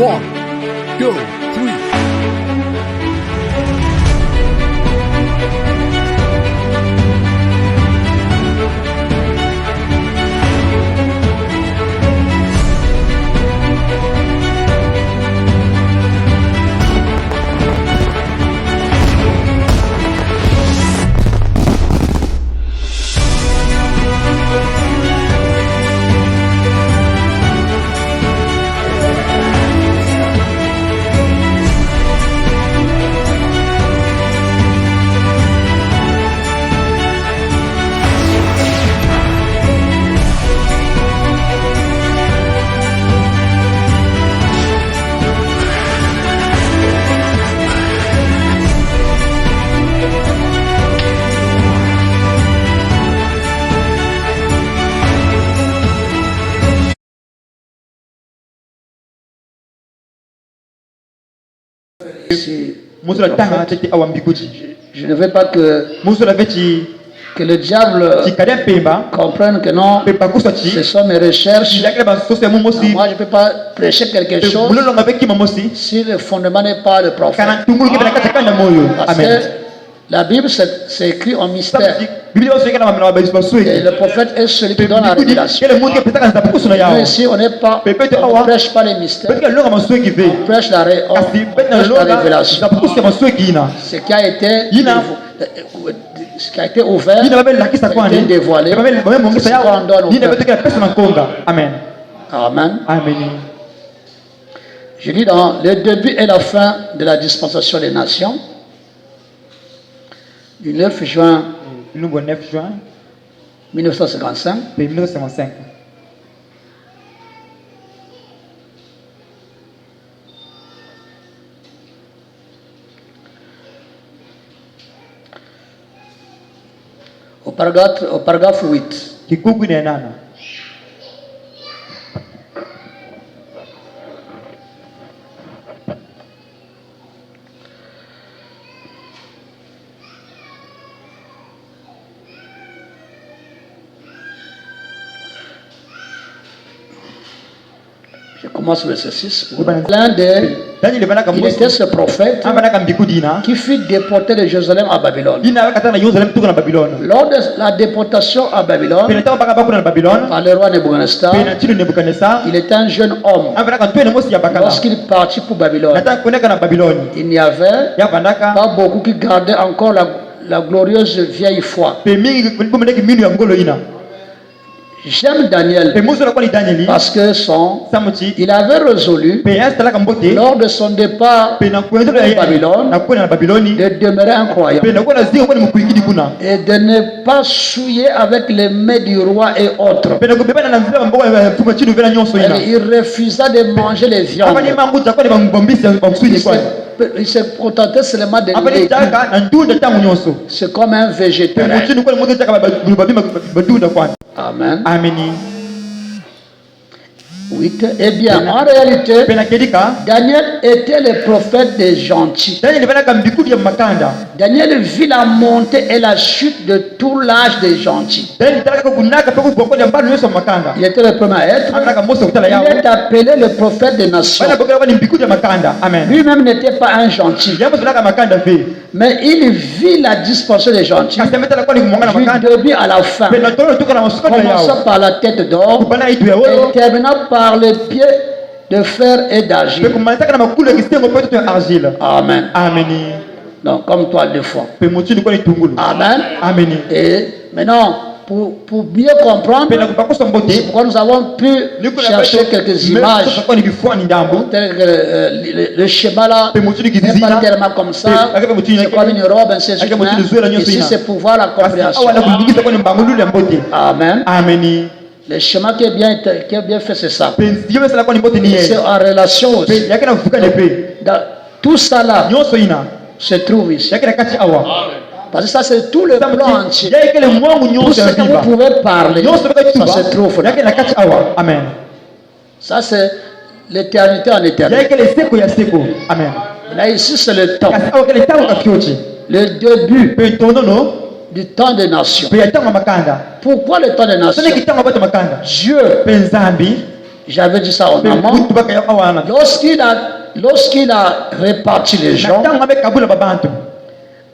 1, 2, 3. Je ne veux pas que le diable comprenne que non, ce sont mes recherches. Moi, je ne peux pas prêcher quelque chose si le fondement n'est pas le prophète. Parce que la Bible, c'est écrit en mystère. Et le prophète est celui qui donne la révélation. Nous ici, on ne prêche pas les mystères. On prêche la révélation. Ce qui a été ouvert, ce qui a été dévoilé, c'est ce qu'on donne au peuple. Amen. Amen. Amen. Je lis dans le début et la fin de la dispensation des nations, du 9 juin 1955. Au paragraphe 8. Je commence le 6. Il était ce prophète qui fut déporté de Jérusalem à Babylone. Lors de la déportation à Babylone, par le roi Nebuchadnezzar, il était un jeune homme. Lorsqu'il partit pour Babylone, il n'y avait pas beaucoup qui gardaient encore la glorieuse vieille foi. J'aime Daniel parce que il avait résolu lors de son départ pour Babylone de demeurer un croyant et de ne pas souiller avec les mets du roi et autres. Il refusa de manger les viandes. Il se contentait seulement de légumes. C'est comme un végétarien. Amen. Amen. 8. Eh bien, en réalité, Daniel était le prophète des gentils. Daniel vit la montée et la chute de tout l'âge des gentils. Il était le premier à être. Il est appelé le prophète des nations. Lui-même n'était pas un gentil. Mais il vit la dispensation des gentils du début à la fin. Commençant par la tête d'or et terminant par les pieds de fer et d'argile. Amen. Amen. Donc, comme toi deux fois. Amen. Amen. Et maintenant, pour mieux comprendre, c'est pourquoi nous avons pu chercher quelques images. Le schéma là n'est pas tellement comme ça. C'est comme une robe, un séjour. Ici, c'est pour voir la compréhension. Amen. Amen. Le schéma qui est bien fait, c'est ça. C'est en relation aussi. Dans tout ça là se trouve ici. Parce que ça, c'est tout le plan entier. Tout ce que vous pouvez parler, ça se trouve là. Amen. Ça, c'est l'éternité en éternité. Amen. Là, ici, c'est le temps. Le début du temps des nations. Pourquoi le temps des nations? Dieu j'avais dit ça en amont, lorsqu'il a réparti les gens,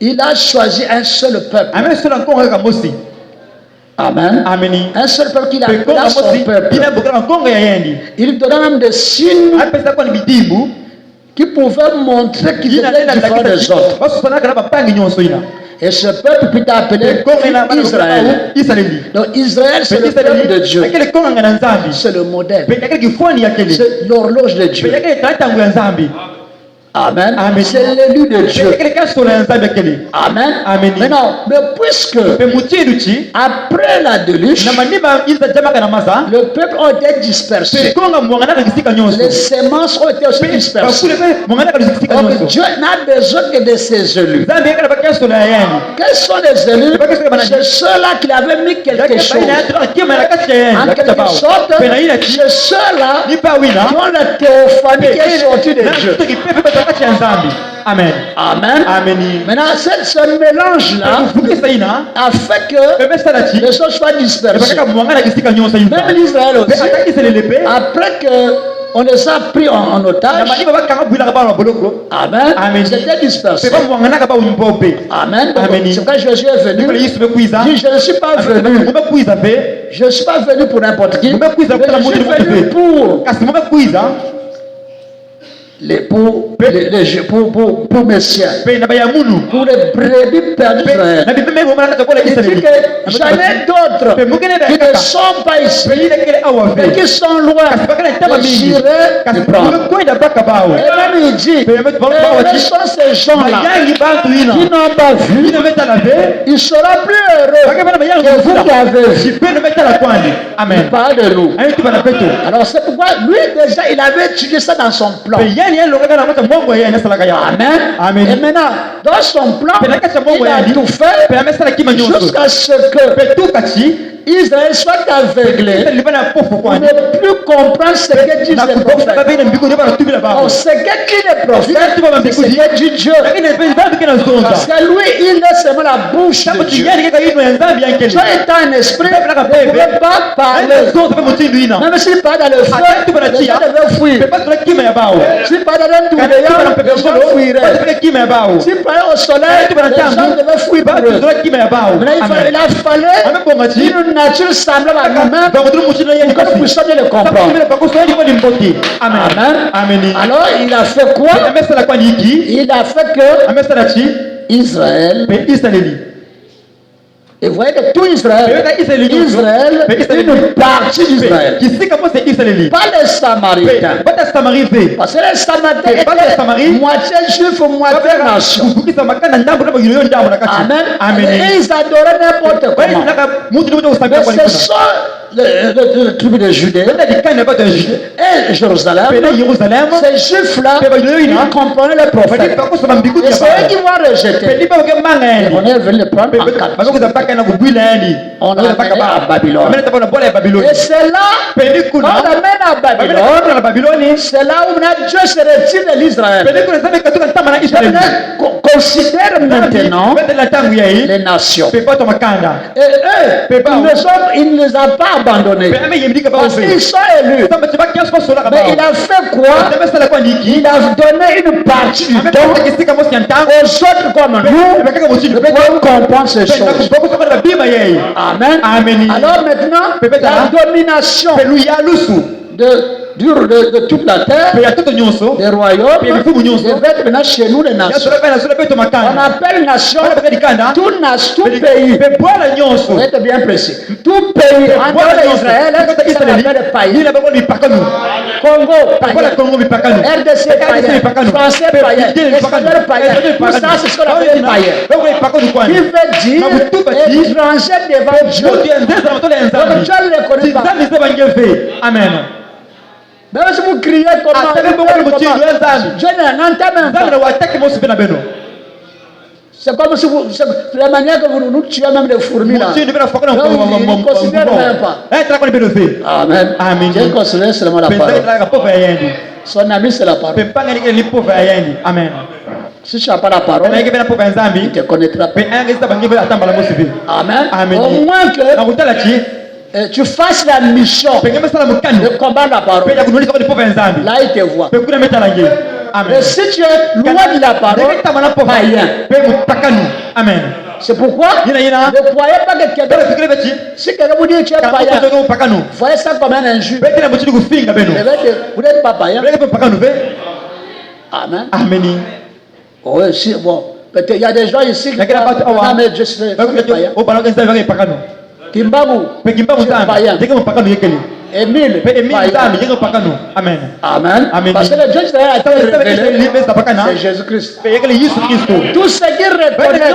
il a choisi un seul peuple. Amen. Un seul peuple qu'il a appelé son peuple. Il donna même des signes qui pouvaient montrer qu'il était différent des autres. Et ce peuple peut être appelé Israël. Donc Israël, c'est le peuple de Dieu. C'est le modèle. C'est l'horloge de Dieu. Amen. C'est l'élu de Dieu. Amen. Maintenant, mais puisque après la déluge, le peuple a été dispersé. Les semences ont été aussi dispersées. Donc Dieu n'a besoin que de ses élus. Quels sont les élus? C'est ceux-là qui avaient mis quelque chose. En quelque sorte, c'est ceux-là qui ont la théophanie qui est sortie de Dieu. Amen. Amen. Maintenant, ce mélange-là a fait que les choses soient dispersées. Même l'Israël aussi, après qu'on les a pris en otage, amen, c'était dispersé. Amen. C'est pourquoi Jésus est venu. Je ne suis pas venu. Je ne suis pas venu pour n'importe qui. Je suis venu pour mes siens, pour les brebis perdues d'Israël. Il dit que j'en ai d'autres qui ne sont pas ici, mais qui sont loin. Et j'irai les prendre. Et même il dit, quels sont ces gens-là qui n'ont pas vu? Il sera plus heureux que vous qui avez vu. Amen. Il parle de nous. Alors c'est pourquoi lui déjà il avait étudié ça dans son plan. Amen. Et maintenant, dans son plan, il a tout fait jusqu'à ce que Israël soit aveuglé pour ne plus comprendre ce que disent les prophètes. On sait que qui est prophète, c'est que dit Dieu. Parce que lui, il est seulement la bouche de Dieu. Dieu est un esprit, il ne pouvait pas parler. Même s'il parle dans le feu, les gens devaient fuir. S'il parle dans le tourbillon, les gens fuiraient. S'il parlait au soleil, les gens devaient fuir pour eux. Mais il a fallu une nature semblable à nous-mêmes pour que nous puissions le comprendre. Amen. Alors il a fait quoi? Il a fait que Israël, et vous voyez que tout Israël, une partie d'Israël, pas les Samaritains, parce que les Samaritains étaient moitié juifs, moitié nation. Amen. Et ils adoraient n'importe comment. Mais ce sont les tribus de Judée et Jérusalem. Ces juifs-là, ils comprenaient les prophètes. Et c'est eux qui vont rejeter. Et on est venu les prendre en captivité. On l'a amené à Babylone. Et c'est là, on l'amène à Babylone. C'est là où Dieu se retire de l'Israël. Considère maintenant les nations. Et eux, il ne les a pas abandonnés. Parce qu'ils sont élus. Mais il a fait quoi? Il a donné une partie du temps aux autres comme nous pour comprendre ces choses. Amen. Alors maintenant, la domination de toute la terre, des royaumes, devrait être maintenant chez nous les nations. On appelle nation tout pays. Vous êtes bien précis. Tout pays, en dehors d'Israël, ça s'appelle païen. Congo, païen. RDC, païen. Français, païen. Espagnol, païen. Tout ça, c'est ce qu'on appelle païen. Il veut dire étranger devant Dieu. Donc Dieu ne les connaît pas. Amen. Même si vous criez comment, Dieu n'entend même pas. C'est comme si vous, c'est la manière que vous nous tuez même les fourmis là. Donc, il ne considère même pas. Amen. Dieu considère seulement la parole. Son ami, c'est la parole. Amen. Si tu n'as pas la parole, il ne te connaîtra pas. Amen. Au moins que tu fasses la mission de combattre la parole. Là, il te voit. Et si tu es loin de la parole, païen. Amen. C'est pourquoi ne croyez pas que quelqu'un, si quelqu'un vous dit que tu es païen, voyez ça comme un injure. Vous n'êtes pas païen. Amen. Amen. Oui, si, bon. Peut-être il y a des gens ici qui disent mais je suis païen. Kimbabu, païen. Émile, Amen. Amen. Amen. Parce que le Dieu d'Israël a été révélé, c'est Jésus-Christ. Tout ce qui reconnaît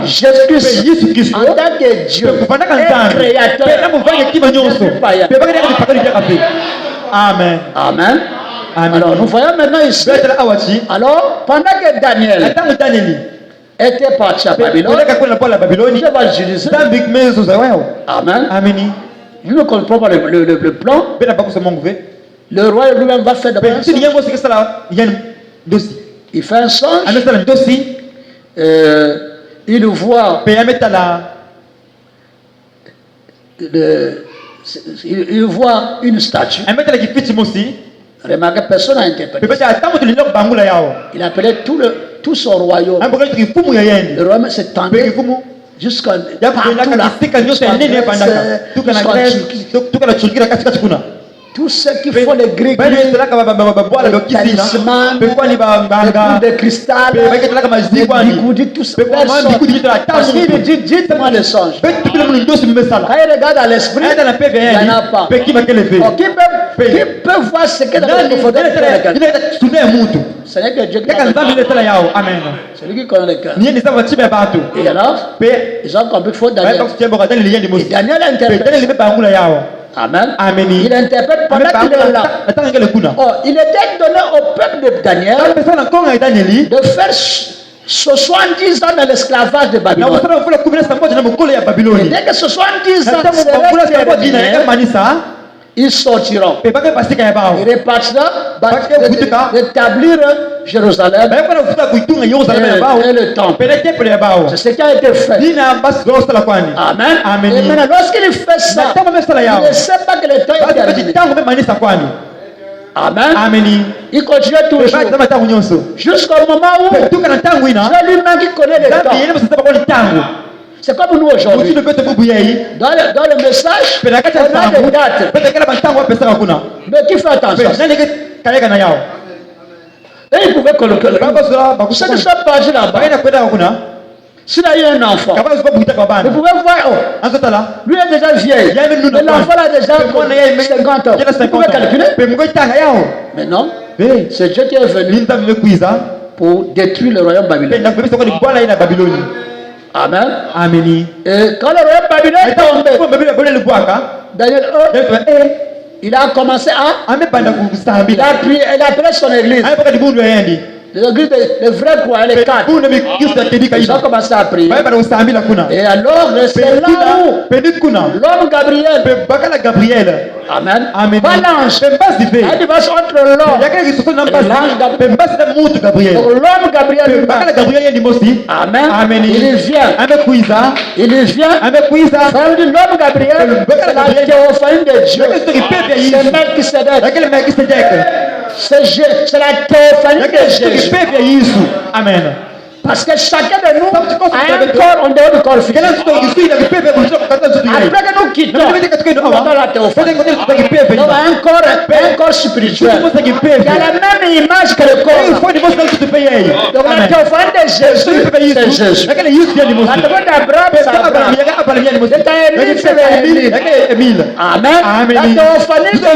Jésus-Christ en tant que Dieu et créateur est païen. Amen. Amen. Alors nous voyons maintenant ici. Alors pendant que Daniel était parti à Babylone, Dieu va l'utiliser. Amen. Amen. Je ne comprends pas le plan. Le roi lui-même va faire d'abord un songe. Il fait un songe. Il voit il voit une statue. Remarquez, personne n'a interprété. Il appelait tout son royaume. Le royaume s'étendait jusqu'à partout là. Tous ceux qui font les gris, les talismans, les boules de cristal, les bigoudis, tout ça. Parce qu'il dit, dites-moi le songe. Quand il regarde à l'esprit, il n'y en a pas. Qui peut voir ce que il faudrait faire le cœur? Ce n'est que Dieu qui connaît le cœur. C'est lui qui connaît le cœur. Et alors, ils ont compris qu'il faut Daniel. Et Daniel interprète. Amen. Amen. Il interprète pendant qu'il est là. Oh, il était donné au peuple de Daniel de faire 70 ans de l'esclavage de Babylone. Et dès que 70 ans seraient terminés, ils sortiront. Ils repartiront rétablir Jérusalem et le temple. C'est ce qui a été fait. Amen. Et maintenant, lorsqu'il fait ça, il ne sait pas que le temps est terminé. Amen. Il continue toujours. Jusqu'au moment où c'est lui-même qui connaît le temps. C'est comme nous aujourd'hui. Dans le message, on a des dates. Mais qui fait attention? Et il pouvait coloquer le temps. Ceux qui sont partis là-bas, s'il a eu un enfant, vous pouvez voir, lui est déjà vieil. Et l'enfant a déjà 50 ans. Vous pouvez calculer. Mais non, c'est Dieu qui est venu pour détruire le royaume babylonien. Amen. Amen. Et quand le royaume babylonien est tombé, Daniel il a commencé à il a appelé son église. L'église des vrais croyants, les quatre. Ils ont commencé à prier. Et alors, c'est là où l'homme Gabriel, amen, pas l'ange, il y a une différence entre l'homme et l'ange Gabriel. Donc l'homme Gabriel, amen, il vient, frère de l'homme Gabriel, c'est la théophanie de Dieu. C'est Melchisédek. C'est la théophanie de Jésus. Amen. Parce que chacun de nous a un corps en dehors du corps physique. Après que nous quittons, nous avons la théophanie. Nous avons un corps spirituel. Il y a la même image que le corps. Donc la théophanie de Jésus, c'est Jésus. La théophanie d'Abraham, c'est Abraham. C'est Émile. Amen. La théophanie de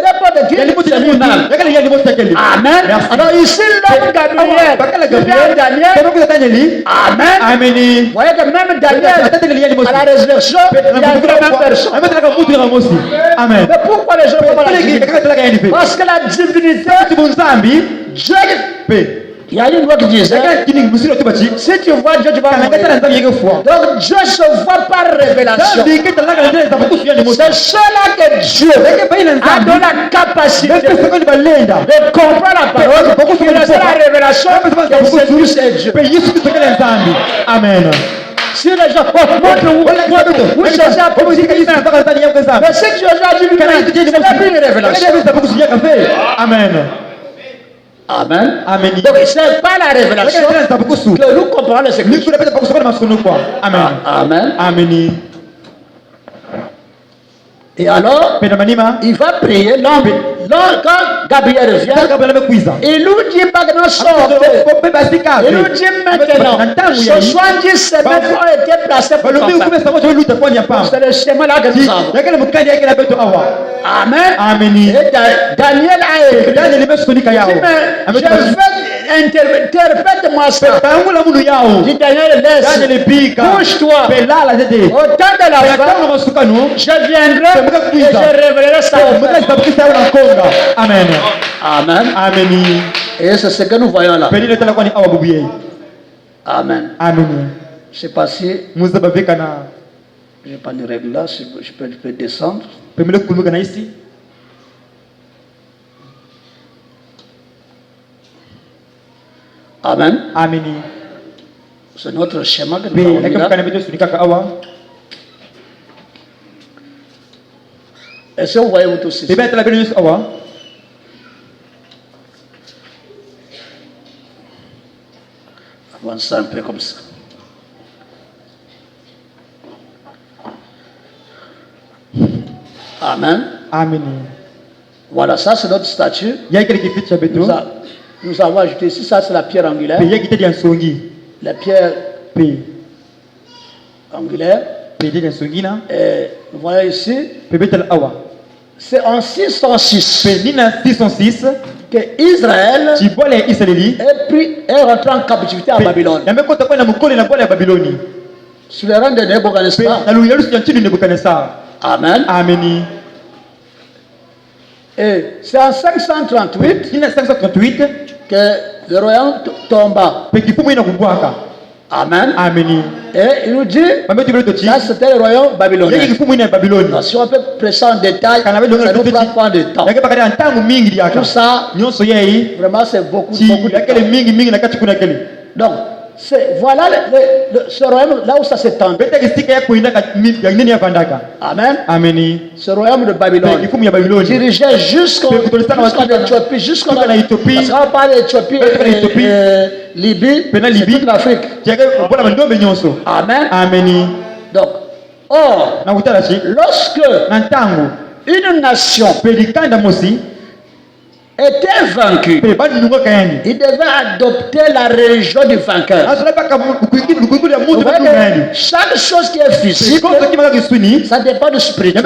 n'importe qui, c'est lui-même. Amen. Alors ici, l'homme Gabriel, Daniel. Amen. Amen. Vous voyez que même Daniel, à la résurrection, il y a une même personne. Amen. Mais pourquoi les gens ne font pas la divinité? Parce que la divinité, Dieu, il y a une loi qui disait, si tu vois Dieu, tu vas mourir. Donc Dieu se voit par révélation. C'est cela que Dieu a donné la capacité de comprendre la parole. C'est la révélation que c'est Dieu. Amen. Si les gens, montre où Jésus a posé. Mais ce que Jésus a dit lui-même, c'est la plus révélation. Amen. Amen. Amen. Donc ce n'est pas la révélation que nous comprenons les Écritures. Amen. Amen. Amen. Et alors, il va prier. Quand Gabriel revient, il nous dit maintenant sortez. Il nous dit maintenant, 70 semaines ont été placées pour l'enfant. C'est le chemin là que nous avons. Amen. Et Daniel a écrit, interprète-moi ça. Dit Daniel, laisse, couche-toi. Au temps de la fin, je viendrai et je révélerai ça au peuple. Amen. Amen. Amen. Et c'est ce que nous voyons là. Amen. Amen. Je ne sais pas si je n'ai pas de règle là, je peux descendre. Amen. Amen. C'est notre schéma que nous avons là. Est-ce que vous voyez vous tous ici? Avancez un peu comme ça. Amen. Amen. Voilà, ça c'est notre statue. Nous avons ajouté ici, ça c'est la pierre angulaire. La pierre angulaire. Et vous voyez ici, c'est en 606 que Israël est rentré en captivité à Babylone. Sous le rang de Nebuchadnezzar. Amen. Amen. Et c'est en 538 que le royaume tomba. Amen. Amen. Et il nous dit, ça c'était le royaume babylonien. Si on peut presser en détail, ça nous prend pas de temps. Tout ça, vraiment c'est beaucoup de temps. Donc, voilà ce royaume là où ça s'étend. Amen. Amen. Ce royaume de Babylone dirigeait jusqu'en Éthiopie, jusqu'en Éthiopie. Parce qu'on parle d'Éthiopie et Libye, c'est toute l'Afrique. Amen. Amen. Donc, or, lorsque une nation était vaincu, il devait adopter la religion du vainqueur. Chaque chose qui est physique, ça dépend du spirituel.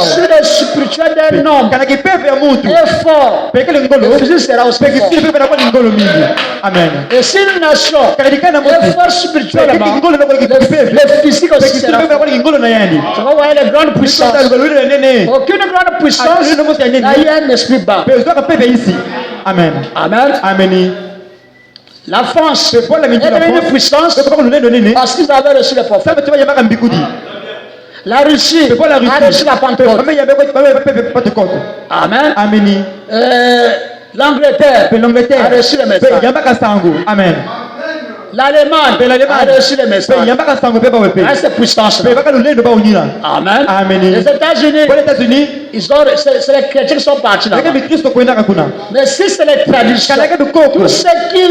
Si le spirituel d'un homme est fort, le physique sera aussi fort. Amen. Et si une nation est forte spirituellement, le physique aussi sera fort. Tu vas voir les grandes puissances. Aucune grande puissance n'a eu un esprit bas. Amen. Amen. Amen. La France est une puissance parce qu'ils avaient reçu les prophètes. La Russie a reçu la Pentecôte. Amen. Amen. L'Angleterre a reçu les messages. Amen. L'Allemagne a reçu les messages. C'est puissance. Amen. Amen. Les États-Unis, c'est les chrétiens qui sont partis là. Mais si c'est les traditions, tout ce qui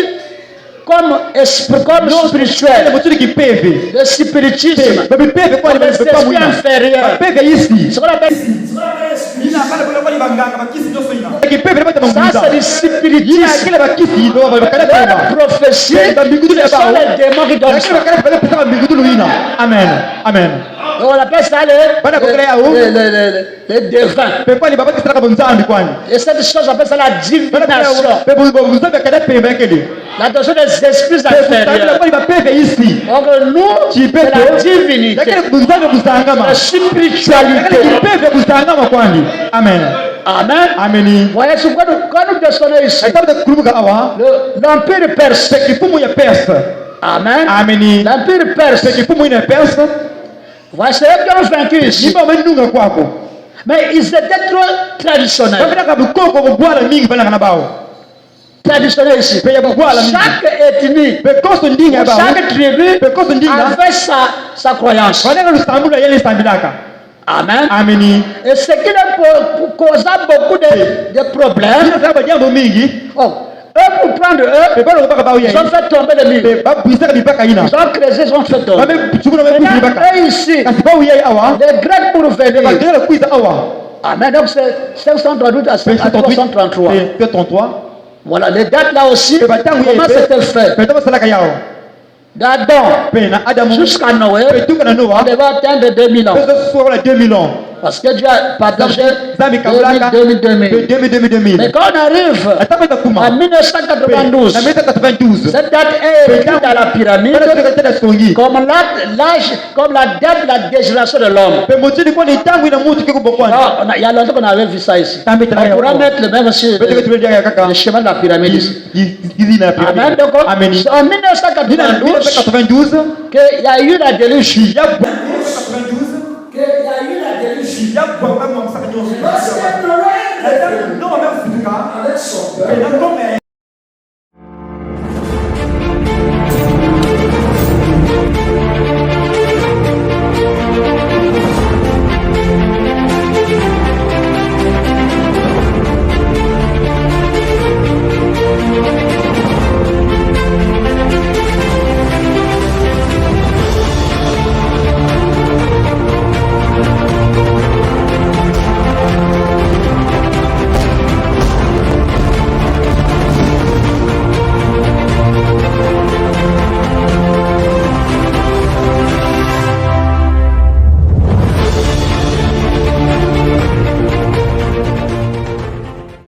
comme spirituel, le spiritisme, l'esprit inférieur, ce qu'on appelle ça c'est du spiritisme. La prophétie, ce sont les démons qui donnent ça. Amen. Amen. Donc on appelle ça les devins. Et cette chose, on appelle ça la divination. La notion des esprits inférieurs. Donc nous, c'est la divinité, la spiritualité. Amen. Amen. Amen. Voyez, quand nous descendons ici, l'empire perse. Amen. Amen. L'empire perse. Voyez, c'est eux qui ont vaincu ici. Mais ils étaient trop traditionnels. traditionnel ici. Chaque ethnie, chaque tribu avait sa croyance. Amen. Ameni. Et ce qui causa beaucoup de problèmes. Oh. Eux, pour prendre eux, ils ont fait tomber le mur. Ils ont creusé, ils ont fait tomber. Maintenant, eux ici, les Grecs pour venir. Amen. Donc c'est 538 à 533. Voilà, les dates là aussi, comment c'était fait? D'Adam jusqu'à Noé, on devait atteindre 2000 ans. Parce que Dieu a partagé 2000. Mais quand on arrive en 1992, cette date est écrite dans la pyramide comme l'âge, comme la date de la dégénération de l'homme. Il y a longtemps qu'on avait vu ça ici. On pourra mettre le même sur le chemin de la pyramide ici. Amen. Donc, c'est en 1992 qu'il y a eu la déluge. Qu'il y a eu la déluge. Lorsque Noé avec son peuple,